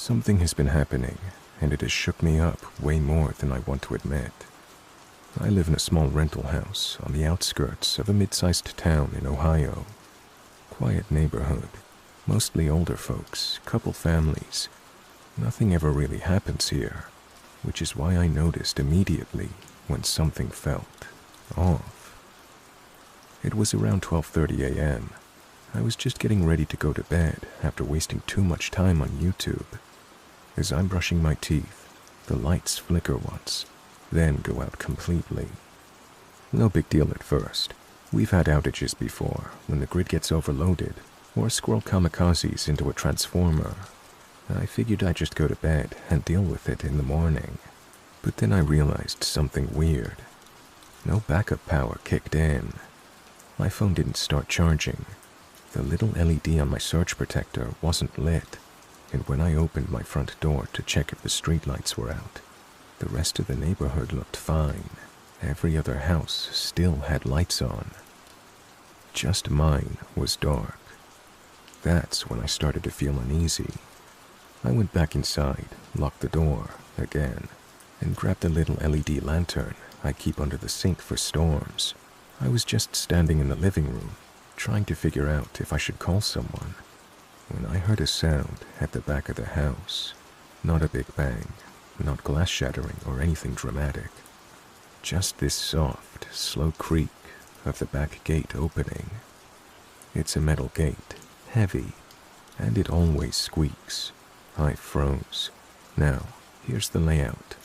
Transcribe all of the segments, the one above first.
Something has been happening, and it has shook me up way more than I want to admit. I live in a small rental house on the outskirts of a mid-sized town in Ohio. Quiet neighborhood, mostly older folks, couple families. Nothing ever really happens here, which is why I noticed immediately when something felt off. It was around 12:30 a.m. I was just getting ready to go to bed after wasting too much time on YouTube. As I'm brushing my teeth, the lights flicker once, then go out completely. No big deal at first. We've had outages before when the grid gets overloaded or a squirrel kamikazes into a transformer. I figured I'd just go to bed and deal with it in the morning. But then I realized something weird. No backup power kicked in. My phone didn't start charging. The little LED on my surge protector wasn't lit, and when I opened my front door to check if the streetlights were out, the rest of the neighborhood looked fine. Every other house still had lights on. Just mine was dark. That's when I started to feel uneasy. I went back inside, locked the door again, and grabbed the little LED lantern I keep under the sink for storms. I was just standing in the living room, trying to figure out if I should call someone, when I heard a sound at the back of the house. Not a big bang, not glass shattering or anything dramatic. Just this soft, slow creak of the back gate opening. It's a metal gate, heavy, and it always squeaks. I froze. Now, here's the layout.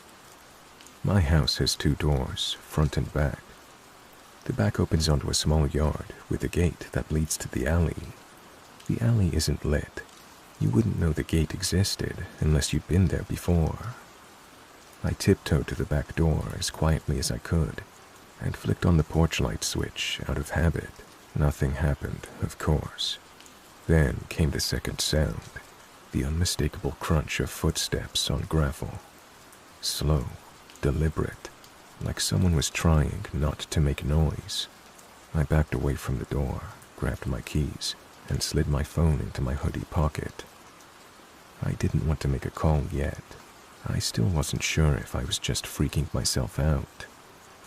My house has two doors, front and back. The back opens onto a small yard with a gate that leads to the alley. The alley isn't lit. You wouldn't know the gate existed unless you'd been there before. I tiptoed to the back door as quietly as I could and flicked on the porch light switch out of habit. Nothing happened, of course. Then came the second sound, the unmistakable crunch of footsteps on gravel. Slow, deliberate, like someone was trying not to make noise. I backed away from the door, grabbed my keys, and slid my phone into my hoodie pocket. I didn't want to make a call yet. I still wasn't sure if I was just freaking myself out.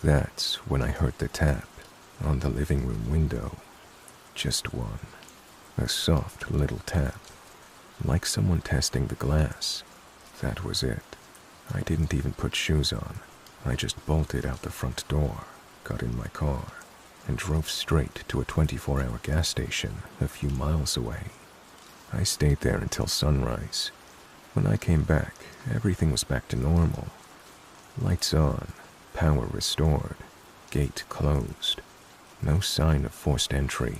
That's when I heard the tap on the living room window. Just one. A soft little tap, like someone testing the glass. That was it. I didn't even put shoes on. I just bolted out the front door, got in my car, and drove straight to a 24-hour gas station a few miles away. I stayed there until sunrise. When I came back, everything was back to normal. Lights on, power restored, gate closed. No sign of forced entry,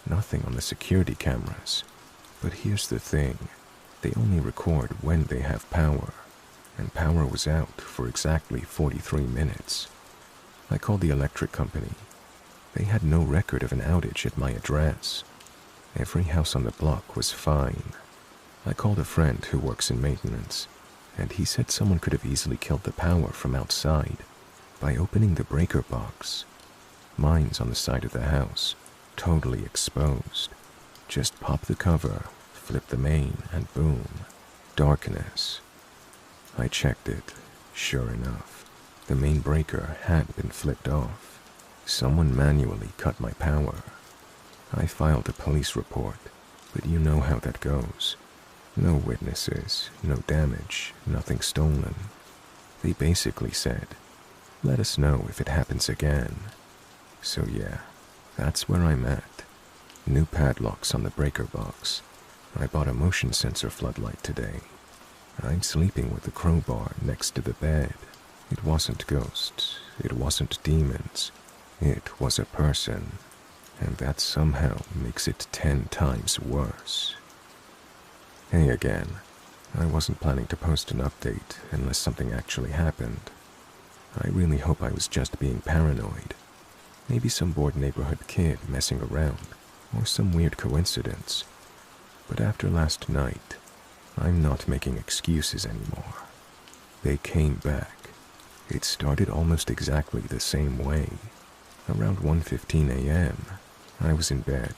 nothing on the security cameras. But here's the thing, they only record when they have power, and power was out for exactly 43 minutes. I called the electric company. They had no record of an outage at my address. Every house on the block was fine. I called a friend who works in maintenance, and he said someone could have easily killed the power from outside by opening the breaker box. Mine's on the side of the house, totally exposed. Just pop the cover, flip the main, and boom, darkness. I checked it. Sure enough, the main breaker had been flipped off. Someone manually cut my power. I filed a police report, but you know how that goes. No witnesses, no damage, nothing stolen. They basically said, let us know if it happens again. So yeah, that's where I'm at. New padlocks on the breaker box. I bought a motion sensor floodlight today. I'm sleeping with the crowbar next to the bed. It wasn't ghosts, it wasn't demons. It was a person, and that somehow makes it 10 times worse. Hey again. I wasn't planning to post an update unless something actually happened. I really hope I was just being paranoid. Maybe some bored neighborhood kid messing around, or some weird coincidence. But after last night, I'm not making excuses anymore. They came back. It started almost exactly the same way. Around 1:15 a.m., I was in bed,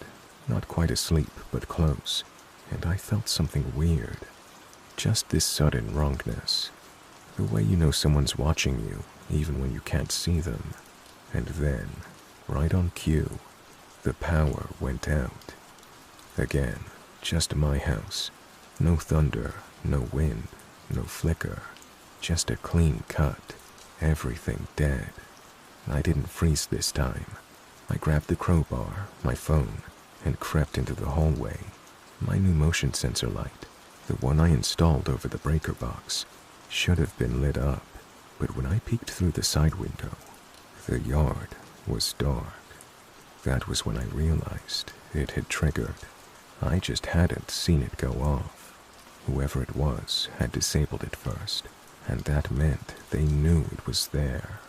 not quite asleep, but close, and I felt something weird. Just this sudden wrongness. The way you know someone's watching you, even when you can't see them. And then, right on cue, the power went out. Again, just my house. No thunder, no wind, no flicker. Just a clean cut. Everything dead. I didn't freeze this time. I grabbed the crowbar, my phone, and crept into the hallway. My new motion sensor light, the one I installed over the breaker box, should have been lit up, but when I peeked through the side window, the yard was dark. That was when I realized it had triggered. I just hadn't seen it go off. Whoever it was had disabled it first, and that meant they knew it was there.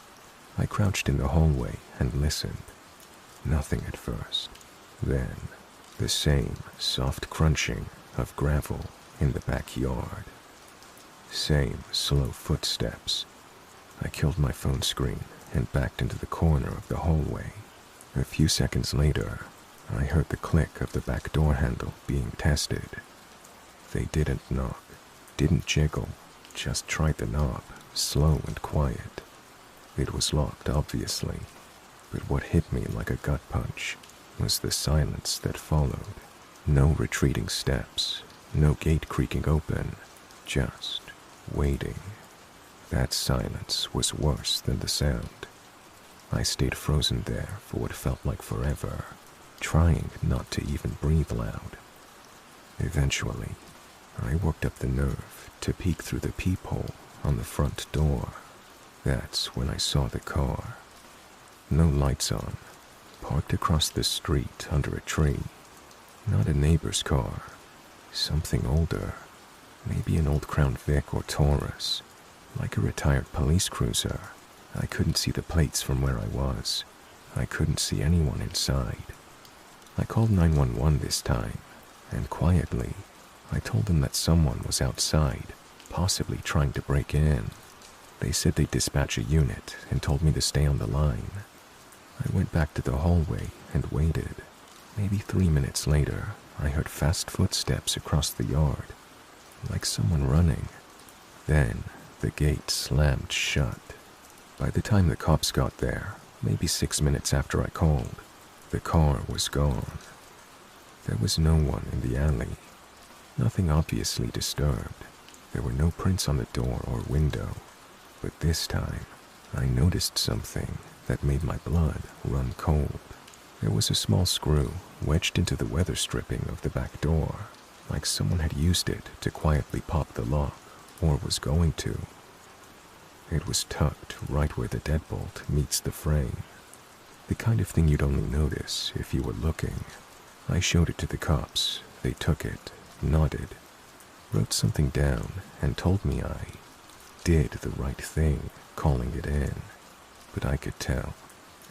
I crouched in the hallway and listened. Nothing at first. Then, the same soft crunching of gravel in the backyard. Same slow footsteps. I killed my phone screen and backed into the corner of the hallway. A few seconds later, I heard the click of the back door handle being tested. They didn't knock, didn't jiggle, just tried the knob, slow and quiet. It was locked, obviously, but what hit me like a gut punch was the silence that followed. No retreating steps, no gate creaking open, just waiting. That silence was worse than the sound. I stayed frozen there for what felt like forever, trying not to even breathe loud. Eventually, I worked up the nerve to peek through the peephole on the front door. That's when I saw the car. No lights on, parked across the street under a tree. Not a neighbor's car, something older, maybe an old Crown Vic or Taurus, like a retired police cruiser. I couldn't see the plates from where I was. I couldn't see anyone inside. I called 911 this time, and quietly, I told them that someone was outside, possibly trying to break in. They said they'd dispatch a unit and told me to stay on the line. I went back to the hallway and waited. Maybe 3 minutes later, I heard fast footsteps across the yard, like someone running. Then, the gate slammed shut. By the time the cops got there, maybe 6 minutes after I called, the car was gone. There was no one in the alley. Nothing obviously disturbed. There were no prints on the door or window. But this time, I noticed something that made my blood run cold. There was a small screw wedged into the weather stripping of the back door, like someone had used it to quietly pop the lock, or was going to. It was tucked right where the deadbolt meets the frame. The kind of thing you'd only notice if you were looking. I showed it to the cops. They took it, nodded, wrote something down, and told me I did the right thing calling it in. But I could tell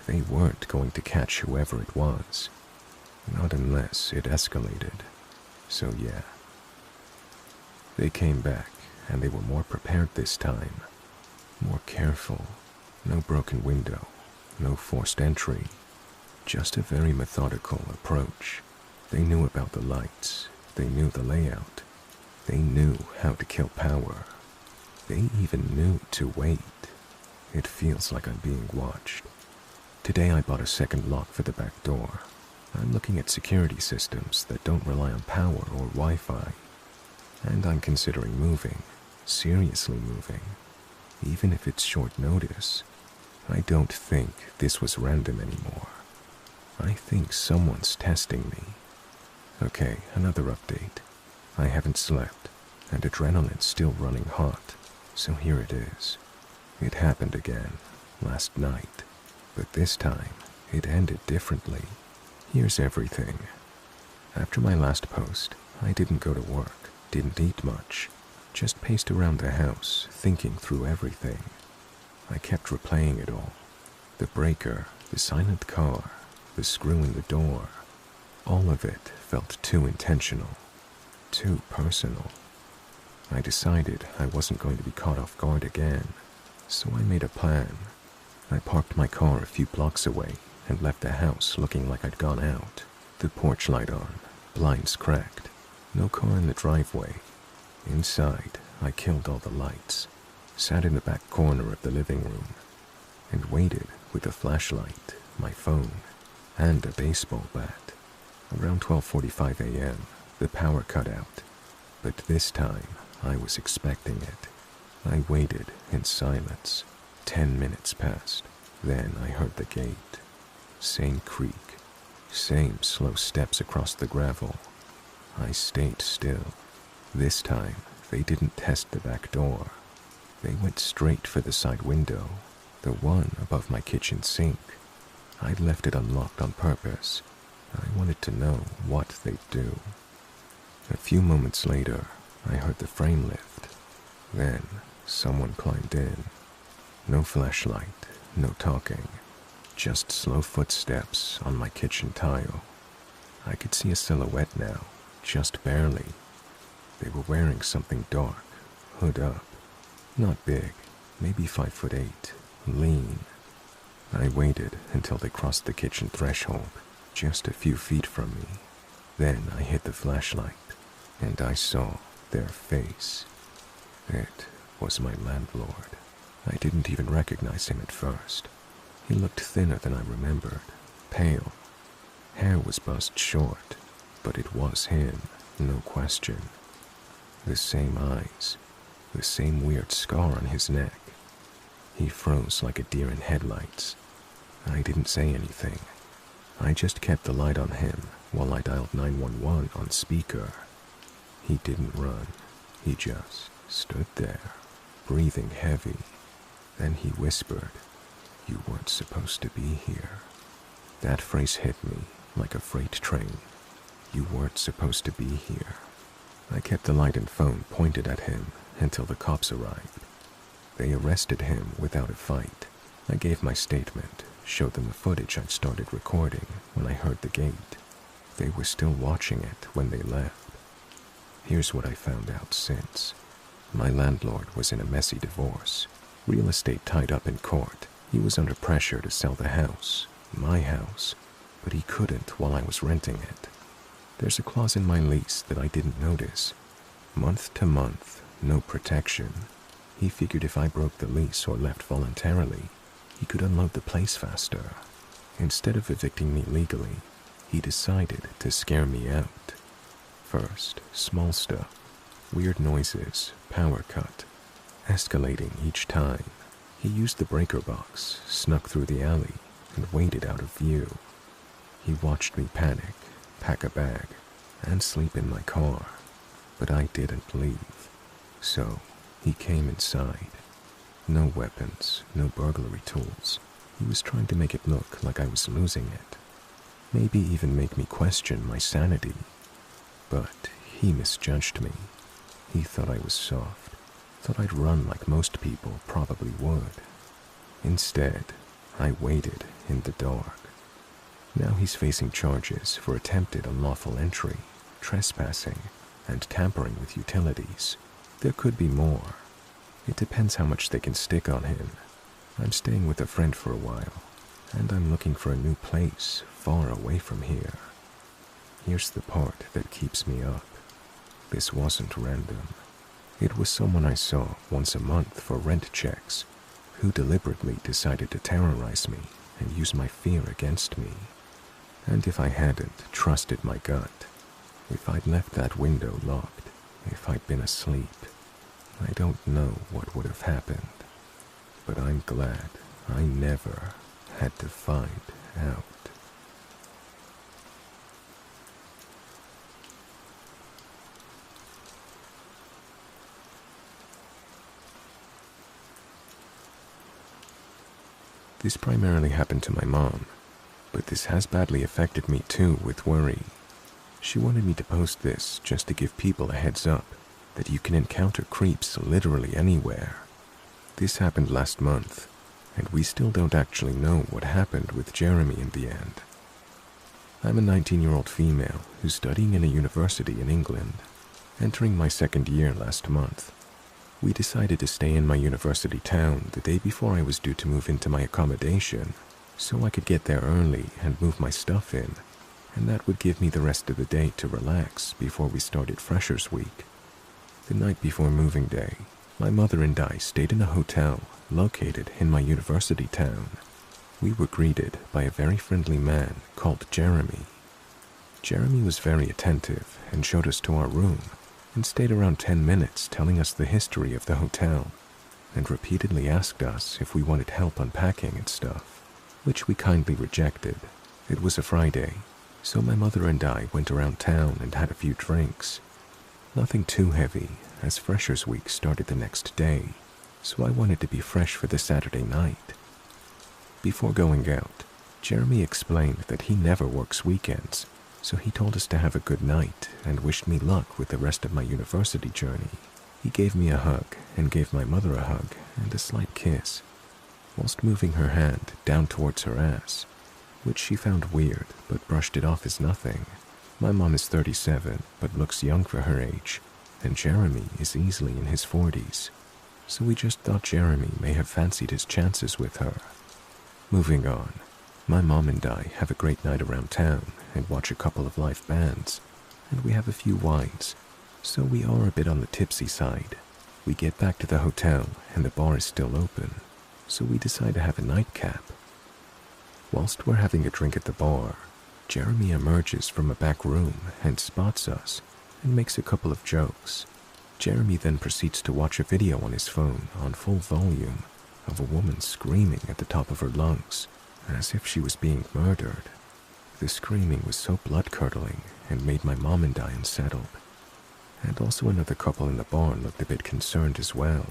they weren't going to catch whoever it was. Not unless it escalated. So yeah. They came back, and they were more prepared this time. More careful. No broken window. No forced entry. Just a very methodical approach. They knew about the lights. They knew the layout. They knew how to kill power. They even knew to wait. It feels like I'm being watched. Today I bought a second lock for the back door. I'm looking at security systems that don't rely on power or Wi-Fi. And I'm considering moving. Seriously moving. Even if it's short notice. I don't think this was random anymore. I think someone's testing me. Okay, another update. I haven't slept, and adrenaline's still running hot, so here it is. It happened again, last night, but this time, it ended differently. Here's everything. After my last post, I didn't go to work, didn't eat much, just paced around the house, thinking through everything. I kept replaying it all. The breaker, the silent car, the screw in the door. All of it felt too intentional, too personal. I decided I wasn't going to be caught off guard again, so I made a plan. I parked my car a few blocks away and left the house looking like I'd gone out. The porch light on, blinds cracked, no car in the driveway. Inside, I killed all the lights, sat in the back corner of the living room, and waited with a flashlight, my phone, and a baseball bat. Around 12:45 a.m., the power cut out, but this time I was expecting it. I waited in silence. 10 minutes passed. Then I heard the gate. Same creak, same slow steps across the gravel. I stayed still. This time, they didn't test the back door. They went straight for the side window, the one above my kitchen sink. I'd left it unlocked on purpose. I wanted to know what they'd do. A few moments later, I heard the frame lift. Then, someone climbed in. No flashlight, no talking, just slow footsteps on my kitchen tile. I could see a silhouette now, just barely. They were wearing something dark, hood up. Not big, maybe 5'8", lean. I waited until they crossed the kitchen threshold, just a few feet from me. Then I hit the flashlight, and I saw their face. It was my landlord. I didn't even recognize him at first. He looked thinner than I remembered, pale. Hair was buzzed short, but it was him, no question. The same eyes, the same weird scar on his neck. He froze like a deer in headlights. I didn't say anything. I just kept the light on him while I dialed 911 on speaker. He didn't run. He just stood there, breathing heavy. Then he whispered, "You weren't supposed to be here." That phrase hit me like a freight train. You weren't supposed to be here. I kept the light and phone pointed at him until the cops arrived. They arrested him without a fight. I gave my statement, showed them the footage I'd started recording when I heard the gate. They were still watching it when they left. Here's what I found out since. My landlord was in a messy divorce. Real estate tied up in court. He was under pressure to sell the house, my house, but he couldn't while I was renting it. There's a clause in my lease that I didn't notice. Month to month, no protection. He figured if I broke the lease or left voluntarily, he could unload the place faster. Instead of evicting me legally, he decided to scare me out. First, small stuff, weird noises, power cut, escalating each time. He used the breaker box, snuck through the alley, and waited out of view. He watched me panic, pack a bag, and sleep in my car, but I didn't leave. So, he came inside. No weapons, no burglary tools. He was trying to make it look like I was losing it. Maybe even make me question my sanity. But he misjudged me. He thought I was soft, thought I'd run like most people probably would. Instead, I waited in the dark. Now he's facing charges for attempted unlawful entry, trespassing, and tampering with utilities. There could be more. It depends how much they can stick on him. I'm staying with a friend for a while, and I'm looking for a new place far away from here. Here's the part that keeps me up. This wasn't random. It was someone I saw once a month for rent checks, who deliberately decided to terrorize me and use my fear against me. And if I hadn't trusted my gut, if I'd left that window locked, if I'd been asleep, I don't know what would have happened. But I'm glad I never had to find out. This primarily happened to my mom, but this has badly affected me too with worry. She wanted me to post this just to give people a heads up that you can encounter creeps literally anywhere. This happened last month, and we still don't actually know what happened with Jeremy in the end. I'm a 19-year-old female who's studying in a university in England, entering my second year last month. We decided to stay in my university town the day before I was due to move into my accommodation, so I could get there early and move my stuff in, and that would give me the rest of the day to relax before we started Freshers Week. The night before moving day, my mother and I stayed in a hotel located in my university town. We were greeted by a very friendly man called Jeremy. Jeremy was very attentive and showed us to our room and stayed around 10 minutes telling us the history of the hotel and repeatedly asked us if we wanted help unpacking and stuff, which we kindly rejected. It was a Friday, so my mother and I went around town and had a few drinks. Nothing too heavy, as Freshers Week started the next day, so I wanted to be fresh for the Saturday night. Before going out, Jeremy explained that he never works weekends, so he told us to have a good night and wished me luck with the rest of my university journey. He gave me a hug and gave my mother a hug and a slight kiss, whilst moving her hand down towards her ass, which she found weird but brushed it off as nothing. My mom is 37 but looks young for her age, and Jeremy is easily in his 40s, so we just thought Jeremy may have fancied his chances with her. Moving on, my mom and I have a great night around town and watch a couple of live bands, and we have a few wines, so we are a bit on the tipsy side. We get back to the hotel and the bar is still open, so we decide to have a nightcap. Whilst we're having a drink at the bar, Jeremy emerges from a back room and spots us and makes a couple of jokes. Jeremy then proceeds to watch a video on his phone on full volume of a woman screaming at the top of her lungs as if she was being murdered. The screaming was so blood-curdling and made my mom and I unsettled. And also another couple in the bar looked a bit concerned as well.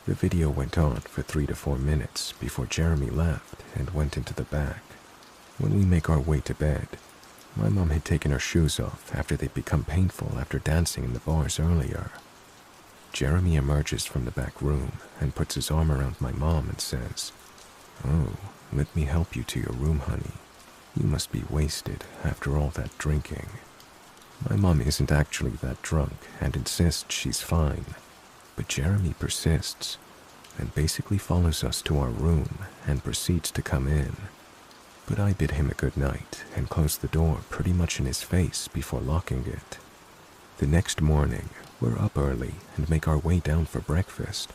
The video went on for 3 to 4 minutes before Jeremy left and went into the back. When we make our way to bed, my mom had taken her shoes off after they'd become painful after dancing in the bars earlier. Jeremy emerges from the back room and puts his arm around my mom and says, "Oh, let me help you to your room, honey. You must be wasted after all that drinking." My mom isn't actually that drunk and insists she's fine, but Jeremy persists and basically follows us to our room and proceeds to come in. But I bid him a good night and closed the door pretty much in his face before locking it. The next morning, we're up early and make our way down for breakfast.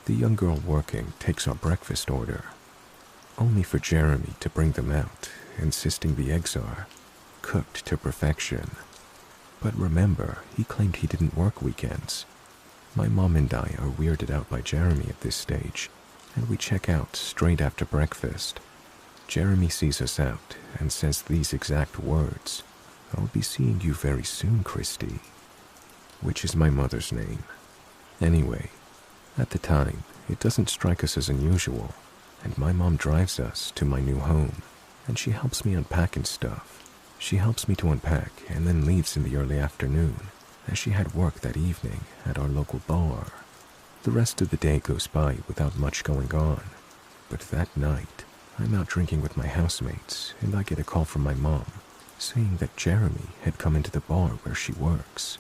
The young girl working takes our breakfast order, only for Jeremy to bring them out, insisting the eggs are cooked to perfection. But remember, he claimed he didn't work weekends. My mom and I are weirded out by Jeremy at this stage, and we check out straight after breakfast. Jeremy sees us out and says these exact words, "I'll be seeing you very soon, Christy," which is my mother's name. Anyway, at the time, it doesn't strike us as unusual, and my mom drives us to my new home, and she helps me unpack and stuff. She helps me to unpack and then leaves in the early afternoon, as she had work that evening at our local bar. The rest of the day goes by without much going on, but that night, I'm out drinking with my housemates, and I get a call from my mom saying that Jeremy had come into the bar where she works.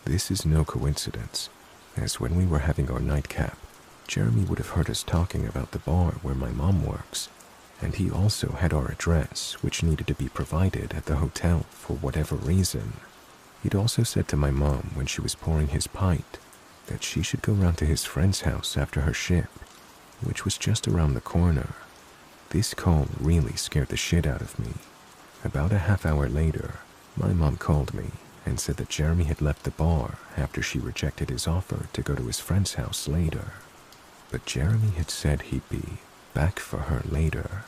This is no coincidence, as when we were having our nightcap, Jeremy would have heard us talking about the bar where my mom works, and he also had our address, which needed to be provided at the hotel for whatever reason. He'd also said to my mom when she was pouring his pint that she should go round to his friend's house after her shift, which was just around the corner. This call really scared the shit out of me. About a half hour later, my mom called me and said that Jeremy had left the bar after she rejected his offer to go to his friend's house later. But Jeremy had said he'd be back for her later.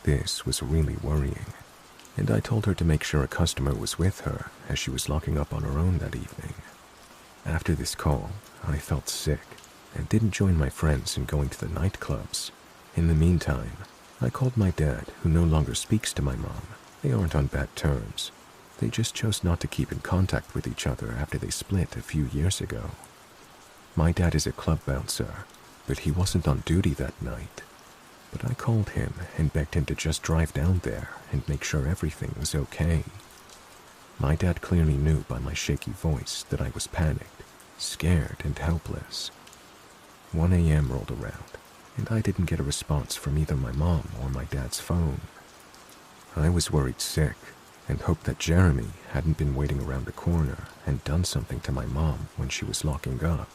This was really worrying, and I told her to make sure a customer was with her as she was locking up on her own that evening. After this call, I felt sick and didn't join my friends in going to the nightclubs. In the meantime, I called my dad, who no longer speaks to my mom. They aren't on bad terms. They just chose not to keep in contact with each other after they split a few years ago. My dad is a club bouncer, but he wasn't on duty that night. But I called him and begged him to just drive down there and make sure everything was okay. My dad clearly knew by my shaky voice that I was panicked, scared, and helpless. 1 a.m. rolled around, and I didn't get a response from either my mom or my dad's phone. I was worried sick and hoped that Jeremy hadn't been waiting around the corner and done something to my mom when she was locking up.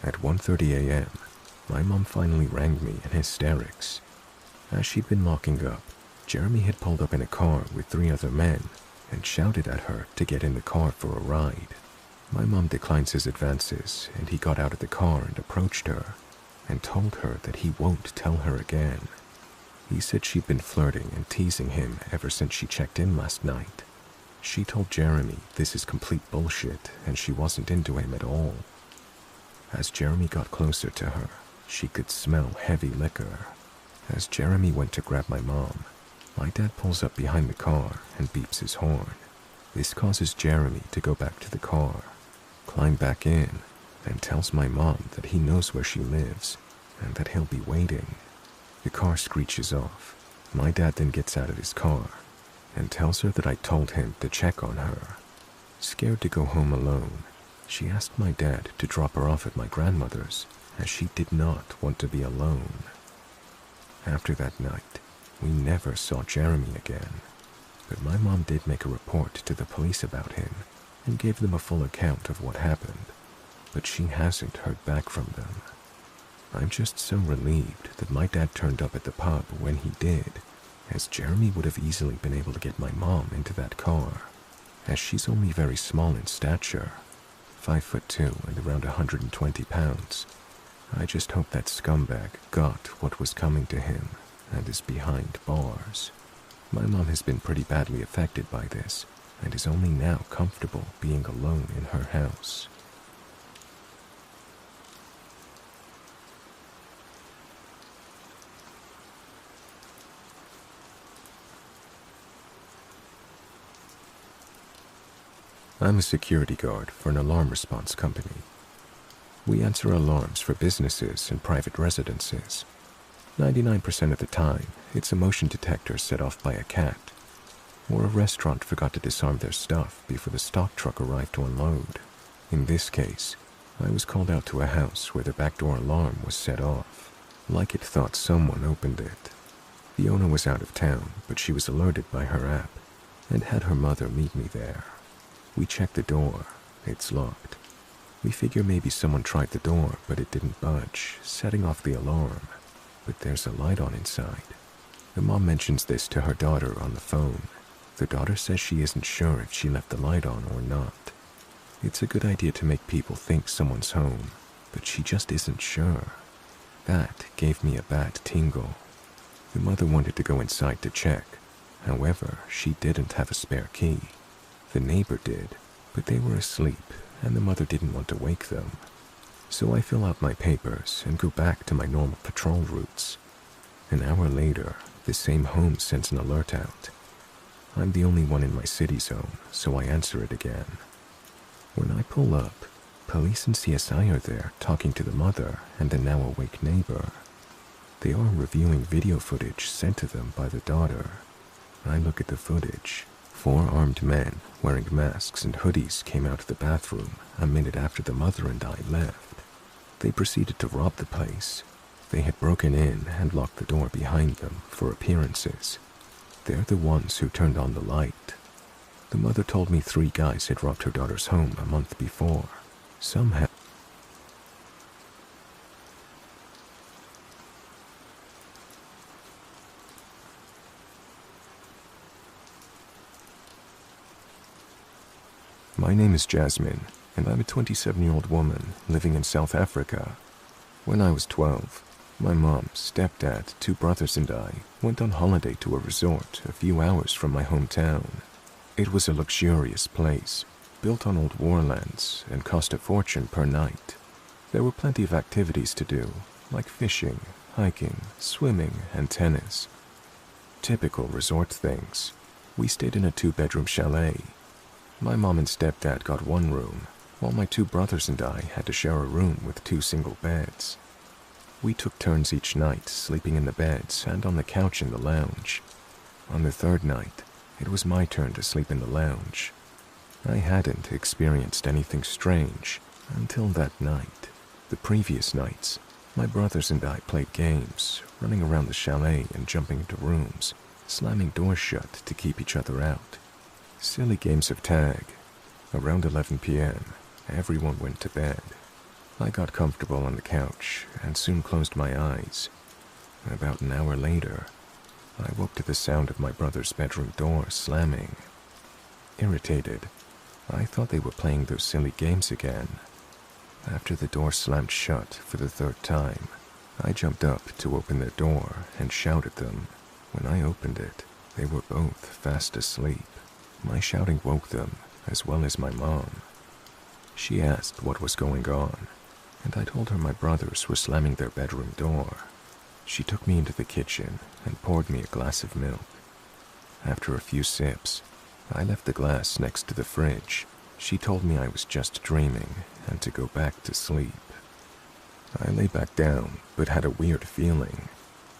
At 1:30 a.m., my mom finally rang me in hysterics. As she'd been locking up, Jeremy had pulled up in a car with 3 other men and shouted at her to get in the car for a ride. My mom declines his advances, and he got out of the car and approached her and told her that he won't tell her again. He said she'd been flirting and teasing him ever since she checked in last night. She told Jeremy this is complete bullshit and she wasn't into him at all. As Jeremy got closer to her, she could smell heavy liquor. As Jeremy went to grab my mom, my dad pulls up behind the car and beeps his horn. This causes Jeremy to go back to the car, climb back in, and tells my mom that he knows where she lives and that he'll be waiting. The car screeches off. My dad then gets out of his car and tells her that I told him to check on her. Scared to go home alone, she asked my dad to drop her off at my grandmother's, as she did not want to be alone. After that night, we never saw Jeremy again, but my mom did make a report to the police about him and gave them a full account of what happened, but she hasn't heard back from them. I'm just so relieved that my dad turned up at the pub when he did, as Jeremy would have easily been able to get my mom into that car, as she's only very small in stature, 5'2" and around 120 pounds. I just hope that scumbag got what was coming to him and is behind bars. My mom has been pretty badly affected by this and is only now comfortable being alone in her house. I'm a security guard for an alarm response company. We answer alarms for businesses and private residences. 99% of the time, it's a motion detector set off by a cat, or a restaurant forgot to disarm their stuff before the stock truck arrived to unload. In this case, I was called out to a house where the back door alarm was set off, like it thought someone opened it. The owner was out of town, but she was alerted by her app and had her mother meet me there. We checked the door. It's locked. We figure maybe someone tried the door, but it didn't budge, setting off the alarm. But there's a light on inside. The mom mentions this to her daughter on the phone. The daughter says she isn't sure if she left the light on or not. It's a good idea to make people think someone's home, but she just isn't sure. That gave me a bad tingle. The mother wanted to go inside to check. However, she didn't have a spare key. The neighbor did, but they were asleep, and the mother didn't want to wake them. So I fill out my papers and go back to my normal patrol routes. An hour later, the same home sends an alert out. I'm the only one in my city zone, so I answer it again. When I pull up, police and CSI are there talking to the mother and the now awake neighbor. They are reviewing video footage sent to them by the daughter. I look at the footage. 4 armed men wearing masks and hoodies came out of the bathroom a minute after the mother and I left. They proceeded to rob the place. They had broken in and locked the door behind them for appearances. They're the ones who turned on the light. The mother told me 3 guys had robbed her daughter's home a month before. Some had. My name is Jasmine, and I'm a 27-year-old woman living in South Africa. When I was 12, my mom, stepdad, 2 brothers and I went on holiday to a resort a few hours from my hometown. It was a luxurious place, built on old warlands and cost a fortune per night. There were plenty of activities to do, like fishing, hiking, swimming, and tennis. Typical resort things. We stayed in a 2-bedroom chalet. My mom and stepdad got 1 room, while my 2 brothers and I had to share a room with 2 single beds. We took turns each night sleeping in the beds and on the couch in the lounge. On the 3rd night, it was my turn to sleep in the lounge. I hadn't experienced anything strange until that night. The previous nights, my brothers and I played games, running around the chalet and jumping into rooms, slamming doors shut to keep each other out. Silly games of tag. Around 11 p.m., everyone went to bed. I got comfortable on the couch and soon closed my eyes. About an hour later, I woke to the sound of my brother's bedroom door slamming. Irritated, I thought they were playing those silly games again. After the door slammed shut for the third time, I jumped up to open their door and shouted at them. When I opened it, they were both fast asleep. My shouting woke them, as well as my mom. She asked what was going on, and I told her my brothers were slamming their bedroom door. She took me into the kitchen and poured me a glass of milk. After a few sips, I left the glass next to the fridge. She told me I was just dreaming and to go back to sleep. I lay back down, but had a weird feeling.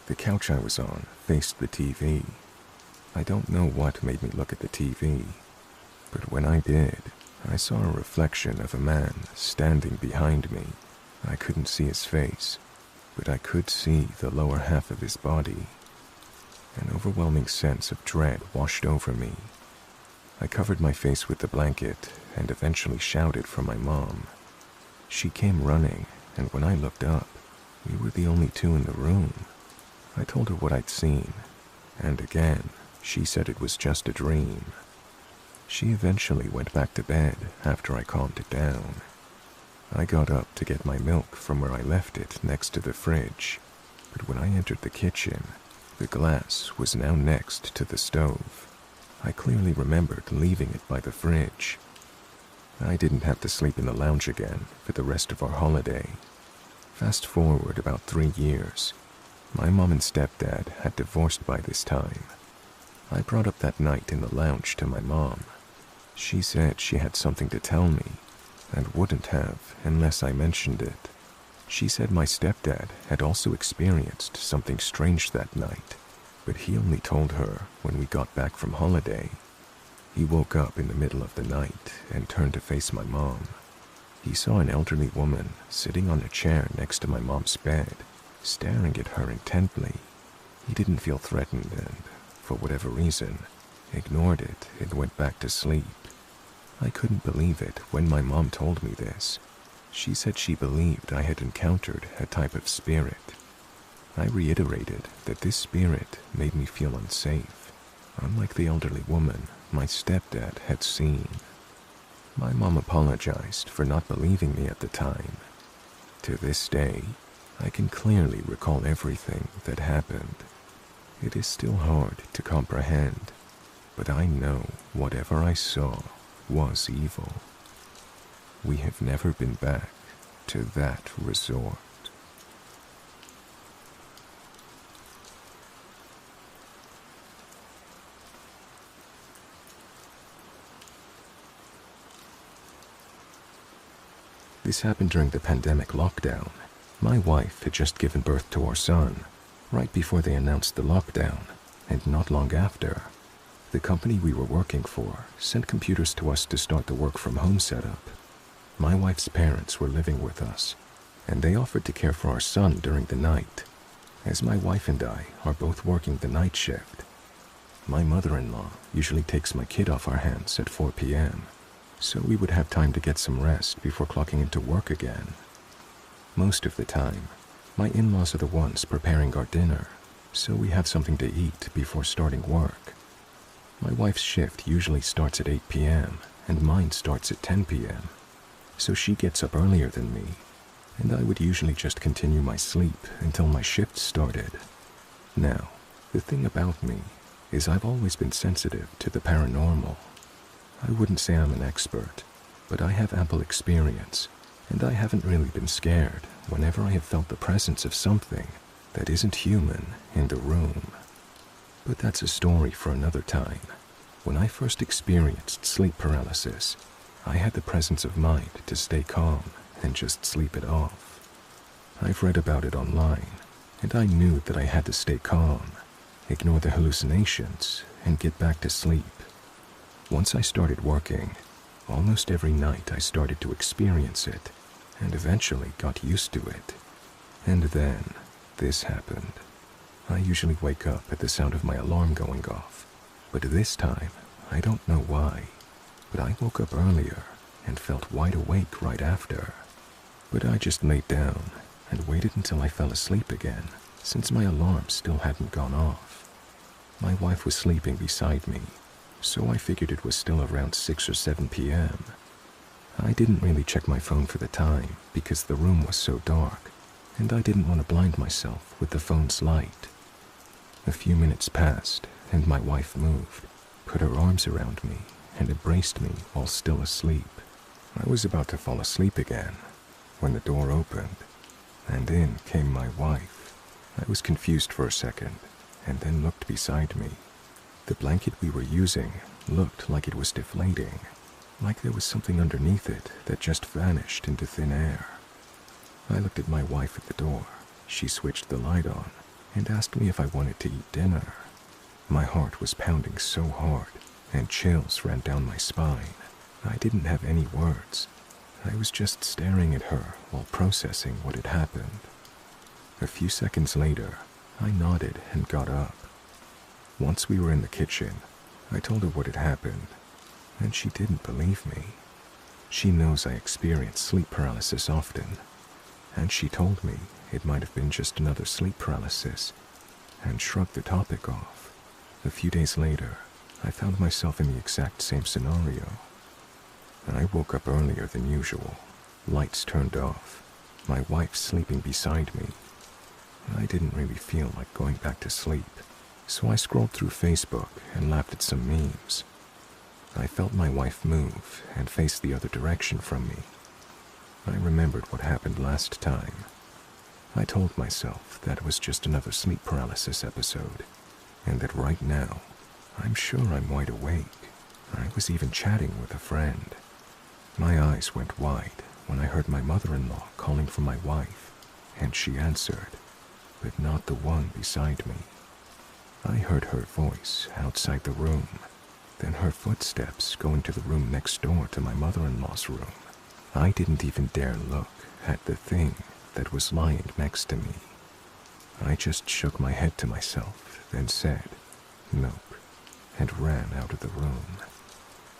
The couch I was on faced the TV. I don't know what made me look at the TV, but when I did, I saw a reflection of a man standing behind me. I couldn't see his face, but I could see the lower half of his body. An overwhelming sense of dread washed over me. I covered my face with the blanket and eventually shouted for my mom. She came running, and when I looked up, we were the only two in the room. I told her what I'd seen, and again, she said it was just a dream. She eventually went back to bed after I calmed it down. I got up to get my milk from where I left it next to the fridge, but when I entered the kitchen, the glass was now next to the stove. I clearly remembered leaving it by the fridge. I didn't have to sleep in the lounge again for the rest of our holiday. Fast forward about 3 years. My mom and stepdad had divorced by this time. I brought up that night in the lounge to my mom. She said she had something to tell me, and wouldn't have unless I mentioned it. She said my stepdad had also experienced something strange that night, but he only told her when we got back from holiday. He woke up in the middle of the night and turned to face my mom. He saw an elderly woman sitting on a chair next to my mom's bed, staring at her intently. He didn't feel threatened and, for whatever reason, ignored it and went back to sleep. I couldn't believe it when my mom told me this. She said she believed I had encountered a type of spirit. I reiterated that this spirit made me feel unsafe, unlike the elderly woman my stepdad had seen. My mom apologized for not believing me at the time. To this day, I can clearly recall everything that happened. It is still hard to comprehend, but I know whatever I saw was evil. We have never been back to that resort. This happened during the pandemic lockdown. My wife had just given birth to our son, right before they announced the lockdown, and not long after. The company we were working for sent computers to us to start the work from home setup. My wife's parents were living with us, and they offered to care for our son during the night, as my wife and I are both working the night shift. My mother-in-law usually takes my kid off our hands at 4 p.m., so we would have time to get some rest before clocking into work again. Most of the time, my in-laws are the ones preparing our dinner, so we have something to eat before starting work. My wife's shift usually starts at 8 p.m., and mine starts at 10 p.m., so she gets up earlier than me, and I would usually just continue my sleep until my shift started. Now, the thing about me is I've always been sensitive to the paranormal. I wouldn't say I'm an expert, but I have ample experience, and I haven't really been scared whenever I have felt the presence of something that isn't human in the room. But that's a story for another time. When I first experienced sleep paralysis, I had the presence of mind to stay calm and just sleep it off. I've read about it online, and I knew that I had to stay calm, ignore the hallucinations, and get back to sleep. Once I started working, almost every night I started to experience it, and eventually got used to it. And then, this happened. I usually wake up at the sound of my alarm going off, but this time, I don't know why, but I woke up earlier and felt wide awake right after. But I just laid down and waited until I fell asleep again, since my alarm still hadn't gone off. My wife was sleeping beside me, so I figured it was still around 6 or 7 p.m. I didn't really check my phone for the time because the room was so dark, and I didn't want to blind myself with the phone's light. A few minutes passed, and my wife moved, put her arms around me, and embraced me while still asleep. I was about to fall asleep again when the door opened, and in came my wife. I was confused for a second, and then looked beside me. The blanket we were using looked like it was deflating, like there was something underneath it that just vanished into thin air. I looked at my wife at the door. She switched the light on and asked me if I wanted to eat dinner. My heart was pounding so hard, and chills ran down my spine. I didn't have any words. I was just staring at her while processing what had happened. A few seconds later, I nodded and got up. Once we were in the kitchen, I told her what had happened, and she didn't believe me. She knows I experience sleep paralysis often, and she told me it might have been just another sleep paralysis, and shrugged the topic off. A few days later, I found myself in the exact same scenario. I woke up earlier than usual, lights turned off, my wife sleeping beside me. I didn't really feel like going back to sleep, so I scrolled through Facebook and laughed at some memes. I felt my wife move and face the other direction from me. I remembered what happened last time. I told myself that it was just another sleep paralysis episode, and that right now, I'm sure I'm wide awake. I was even chatting with a friend. My eyes went wide when I heard my mother-in-law calling for my wife, and she answered, but not the one beside me. I heard her voice outside the room, then her footsteps going to the room next door to my mother-in-law's room. I didn't even dare look at the thing that was lying next to me. I just shook my head to myself, then said, nope, and ran out of the room.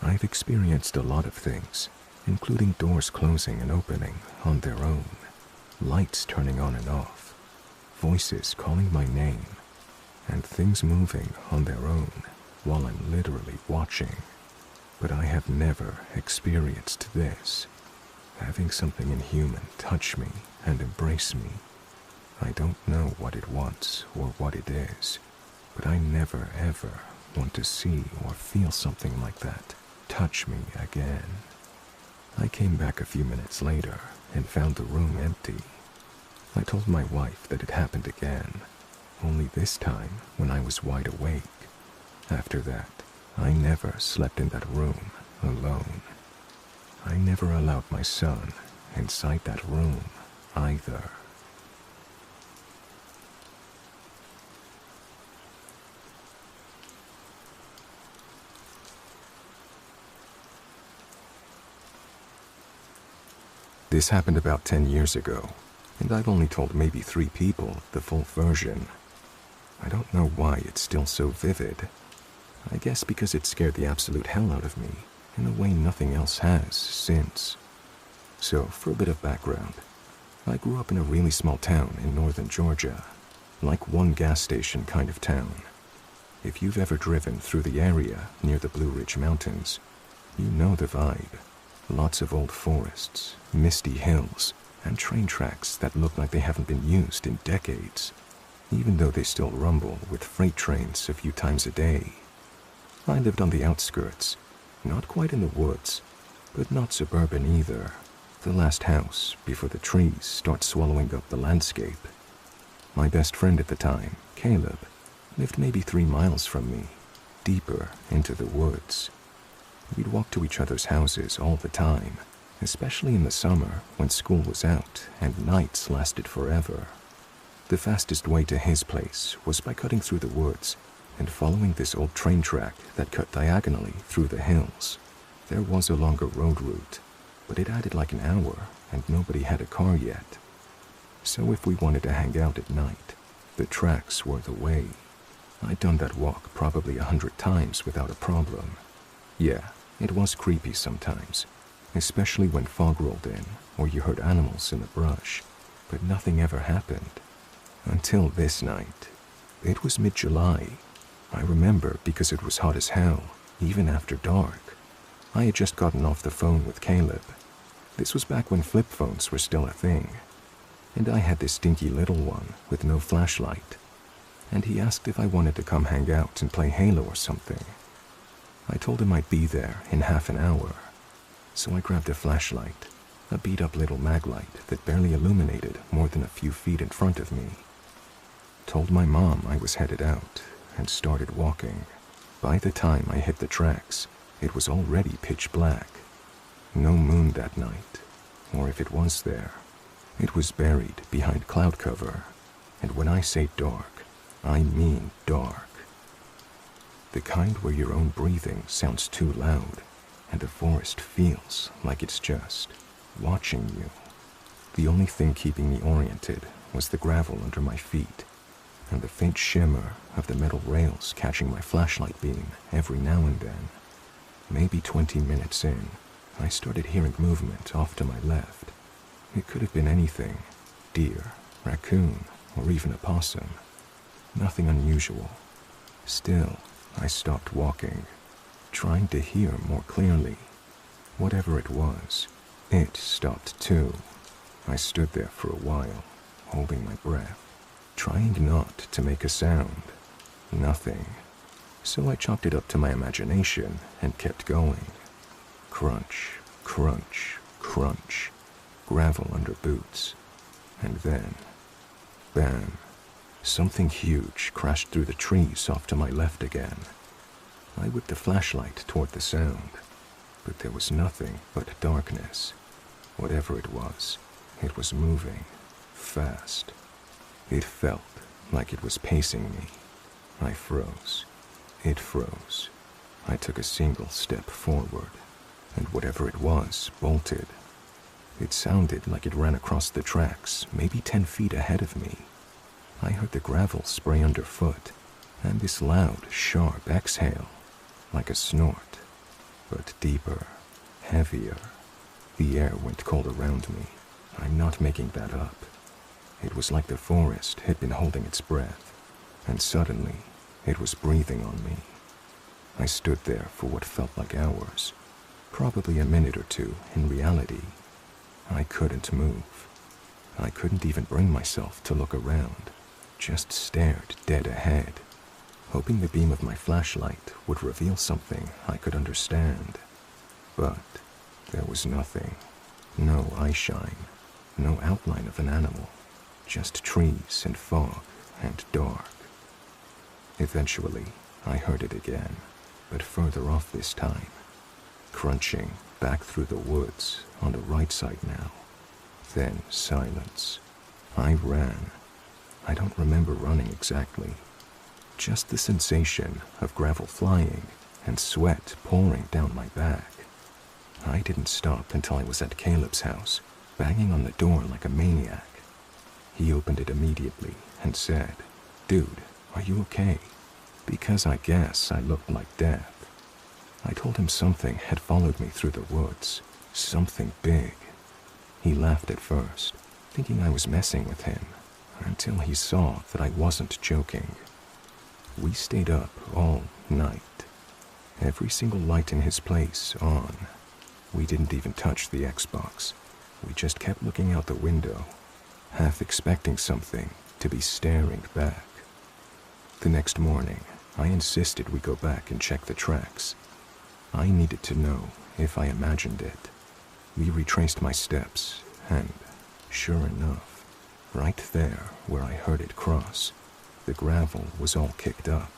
I've experienced a lot of things, including doors closing and opening on their own, lights turning on and off, voices calling my name, and things moving on their own while I'm literally watching. But I have never experienced this, having something inhuman touch me and embrace me. I don't know what it wants or what it is, but I never ever want to see or feel something like that touch me again. I came back a few minutes later and found the room empty. I told my wife that it happened again, only this time when I was wide awake. After that, I never slept in that room alone. I never allowed my son inside that room either. This happened about 10 years ago, and I've only told maybe 3 people the full version. I don't know why it's still so vivid. I guess because it scared the absolute hell out of me in a way nothing else has since. So, for a bit of background, I grew up in a really small town in northern Georgia, like one gas station kind of town. If you've ever driven through the area near the Blue Ridge Mountains, you know the vibe. Lots of old forests, misty hills, and train tracks that look like they haven't been used in decades, even though they still rumble with freight trains a few times a day. I lived on the outskirts, not quite in the woods, but not suburban either. The last house before the trees start swallowing up the landscape. My best friend at the time, Caleb, lived maybe 3 miles from me, deeper into the woods. We'd walk to each other's houses all the time, especially in the summer when school was out and nights lasted forever. The fastest way to his place was by cutting through the woods and following this old train track that cut diagonally through the hills. There was a longer road route, but it added like an hour and nobody had a car yet. So if we wanted to hang out at night, The tracks were the way. I'd done that walk probably 100 times without a problem. Yeah, it was creepy sometimes, especially when fog rolled in or you heard animals in the brush, but nothing ever happened. Until this night. It was mid-July. I remember because it was hot as hell, even after dark. I had just gotten off the phone with Caleb. This was back when flip phones were still a thing. And I had this dinky little one with no flashlight. And he asked if I wanted to come hang out and play Halo or something. I told him I'd be there in half an hour. So I grabbed a flashlight, a beat-up little mag light that barely illuminated more than a few feet in front of me. Told my mom I was headed out and started walking. By the time I hit the tracks, it was already pitch black. No moon that night, or if it was there, it was buried behind cloud cover. And when I say dark, I mean dark. The kind where your own breathing sounds too loud and the forest feels like it's just watching you. The only thing keeping me oriented was the gravel under my feet and the faint shimmer of the metal rails catching my flashlight beam every now and then. Maybe 20 minutes in, I started hearing movement off to my left. It could have been anything: deer, raccoon, or even a possum. Nothing unusual. Still, I stopped walking, trying to hear more clearly. Whatever it was, it stopped too. I stood there for a while, holding my breath, trying not to make a sound. Nothing. So I chalked it up to my imagination and kept going. Crunch, crunch, crunch. Gravel under boots. And then, bam. Something huge crashed through the trees off to my left again. I whipped the flashlight toward the sound, but there was nothing but darkness. Whatever it was moving, fast. It felt like it was pacing me. I froze. It froze. I took a single step forward, and whatever it was bolted. It sounded like it ran across the tracks, maybe 10 feet ahead of me. I heard the gravel spray underfoot, and this loud, sharp exhale, like a snort, but deeper, heavier. The air went cold around me. I'm not making that up. It was like the forest had been holding its breath, and suddenly, it was breathing on me. I stood there for what felt like hours, probably a minute or two in reality. I couldn't move. I couldn't even bring myself to look around, just stared dead ahead, hoping the beam of my flashlight would reveal something I could understand. But there was nothing. No eye shine, no outline of an animal, just trees and fog and dark. Eventually, I heard it again, but further off this time, crunching back through the woods on the right side now. Then silence. I ran. I don't remember running exactly. Just the sensation of gravel flying and sweat pouring down my back. I didn't stop until I was at Caleb's house, banging on the door like a maniac. He opened it immediately and said, "Dude, are you okay?" Because I guess I looked like death. I told him something had followed me through the woods, something big. He laughed at first, thinking I was messing with him, until he saw that I wasn't joking. We stayed up all night, every single light in his place on. We didn't even touch the Xbox. We just kept looking out the window, half expecting something to be staring back. The next morning, I insisted we go back and check the tracks. I needed to know if I imagined it. We retraced my steps, and sure enough, right there where I heard it cross, the gravel was all kicked up,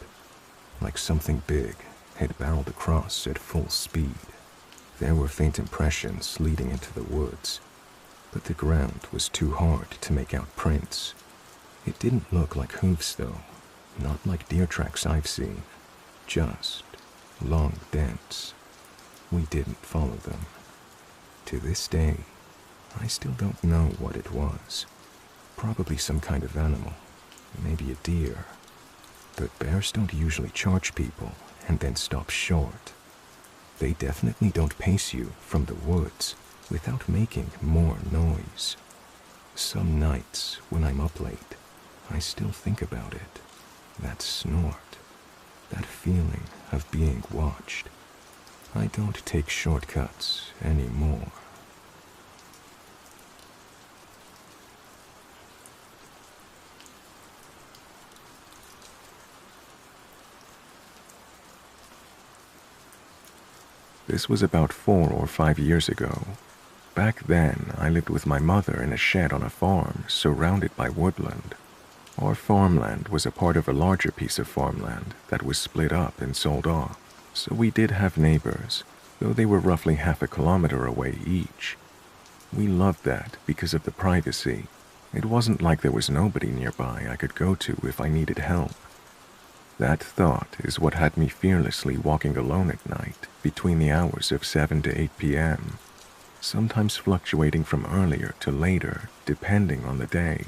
like something big had barreled across at full speed. There were faint impressions leading into the woods, but the ground was too hard to make out prints. It didn't look like hooves though, not like deer tracks I've seen, just long dents. We didn't follow them. To this day, I still don't know what it was. Probably some kind of animal, maybe a deer. But bears don't usually charge people and then stop short. They definitely don't pace you from the woods without making more noise. Some nights, when I'm up late, I still think about it. That snort, that feeling of being watched. I don't take shortcuts anymore. This was about 4 or 5 years ago. Back then, I lived with my mother in a shed on a farm surrounded by woodland. Our farmland was a part of a larger piece of farmland that was split up and sold off, so we did have neighbors, though they were roughly half a kilometer away each. We loved that because of the privacy. It wasn't like there was nobody nearby I could go to if I needed help. That thought is what had me fearlessly walking alone at night between the hours of 7 to 8 p.m., sometimes fluctuating from earlier to later depending on the day.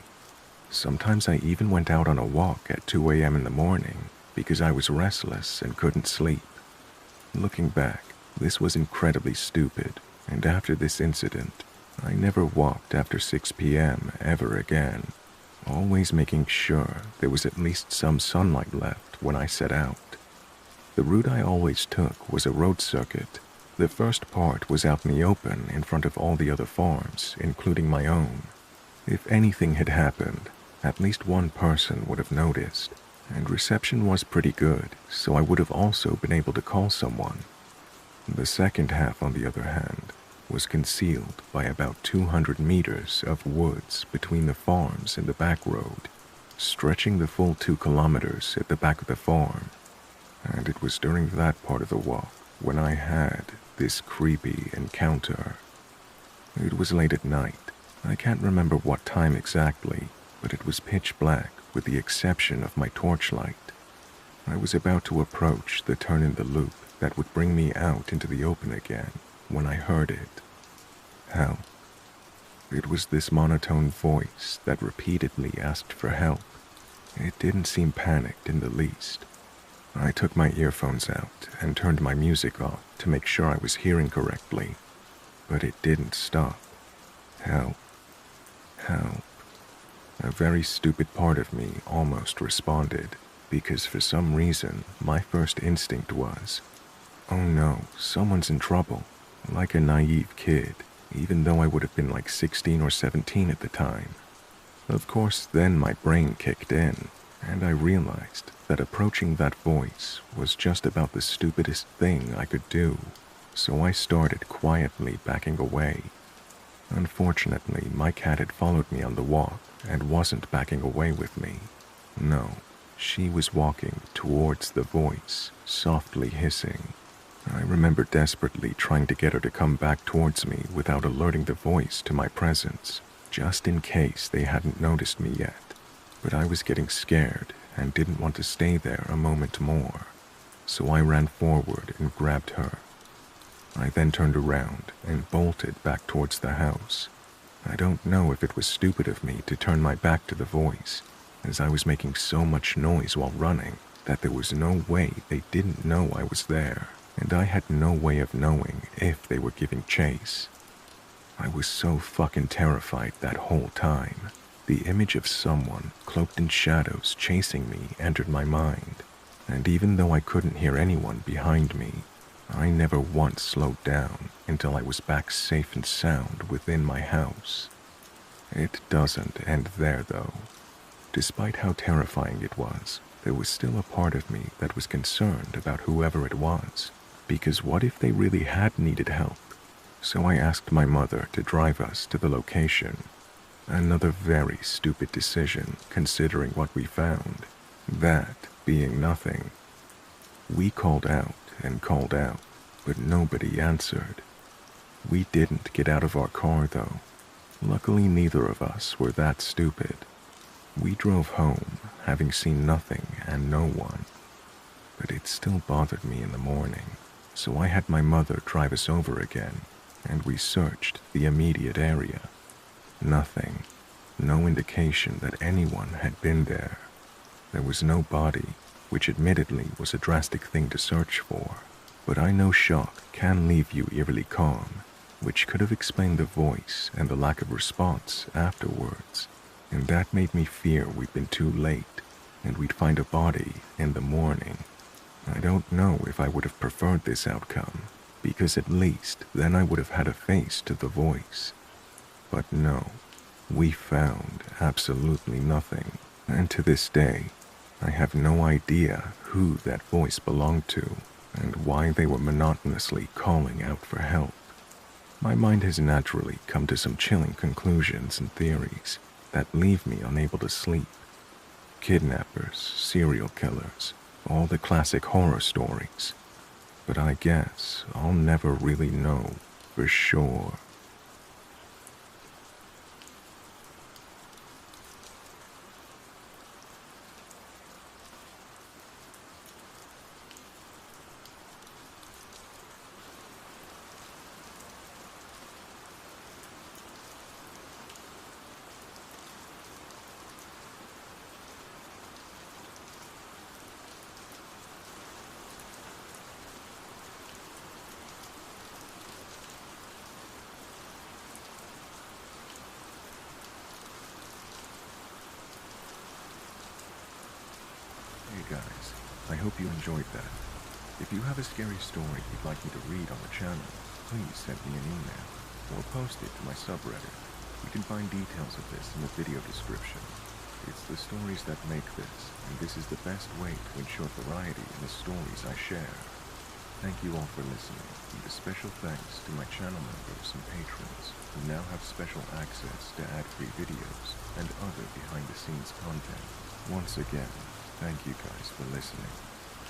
Sometimes I even went out on a walk at 2 a.m. in the morning because I was restless and couldn't sleep. Looking back, this was incredibly stupid, and after this incident, I never walked after 6 p.m. ever again, always making sure there was at least some sunlight left when I set out. The route I always took was a road circuit. The first part was out in the open in front of all the other farms, including my own. If anything had happened, at least one person would have noticed, and reception was pretty good, so I would have also been able to call someone. The second half, on the other hand, was concealed by about 200 meters of woods between the farms and the back road, stretching the full 2 kilometers at the back of the farm. And it was during that part of the walk when I had this creepy encounter. It was late at night. I can't remember what time exactly, but it was pitch black with the exception of my torchlight. I was about to approach the turn in the loop that would bring me out into the open again when I heard it. Help. It was this monotone voice that repeatedly asked for help. It didn't seem panicked in the least. I took my earphones out and turned my music off to make sure I was hearing correctly, but it didn't stop. Help. Help. A very stupid part of me almost responded, because for some reason my first instinct was, oh no, someone's in trouble, like a naive kid, even though I would have been like 16 or 17 at the time. Of course, then my brain kicked in, and I realized that approaching that voice was just about the stupidest thing I could do, so I started quietly backing away. Unfortunately, my cat had followed me on the walk and wasn't backing away with me. No, she was walking towards the voice, softly hissing. I remember desperately trying to get her to come back towards me without alerting the voice to my presence, just in case they hadn't noticed me yet. But I was getting scared and didn't want to stay there a moment more, so I ran forward and grabbed her. I then turned around and bolted back towards the house. I don't know if it was stupid of me to turn my back to the voice, as I was making so much noise while running that there was no way they didn't know I was there, and I had no way of knowing if they were giving chase. I was so fucking terrified that whole time. The image of someone cloaked in shadows chasing me entered my mind, and even though I couldn't hear anyone behind me, I never once slowed down until I was back safe and sound within my house. It doesn't end there, though. Despite how terrifying it was, there was still a part of me that was concerned about whoever it was, because what if they really had needed help? So I asked my mother to drive us to the location. Another very stupid decision, considering what we found, that being nothing. We called out and called out, but nobody answered. We didn't get out of our car, though. Luckily, neither of us were that stupid. We drove home, having seen nothing and no one. But it still bothered me in the morning, so I had my mother drive us over again, and we searched the immediate area. Nothing. No indication that anyone had been there. There was no body, which admittedly was a drastic thing to search for, but I know shock can leave you eerily calm, which could have explained the voice and the lack of response afterwards, and that made me fear we'd been too late and we'd find a body in the morning. I don't know if I would have preferred this outcome, because at least then I would have had a face to the voice. But no, we found absolutely nothing, and to this day, I have no idea who that voice belonged to and why they were monotonously calling out for help. My mind has naturally come to some chilling conclusions and theories that leave me unable to sleep. Kidnappers, serial killers, all the classic horror stories. But I guess I'll never really know for sure. Hey guys, I hope you enjoyed that. If you have a scary story you'd like me to read on the channel, please send me an email or post it to my subreddit. You can find details of this in the video description. It's the stories that make this, and this is the best way to ensure variety in the stories I share. Thank you all for listening, and a special thanks to my channel members and patrons who now have special access to ad-free videos and other behind-the-scenes content. Once again, thank you guys for listening.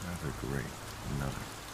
Have a great night.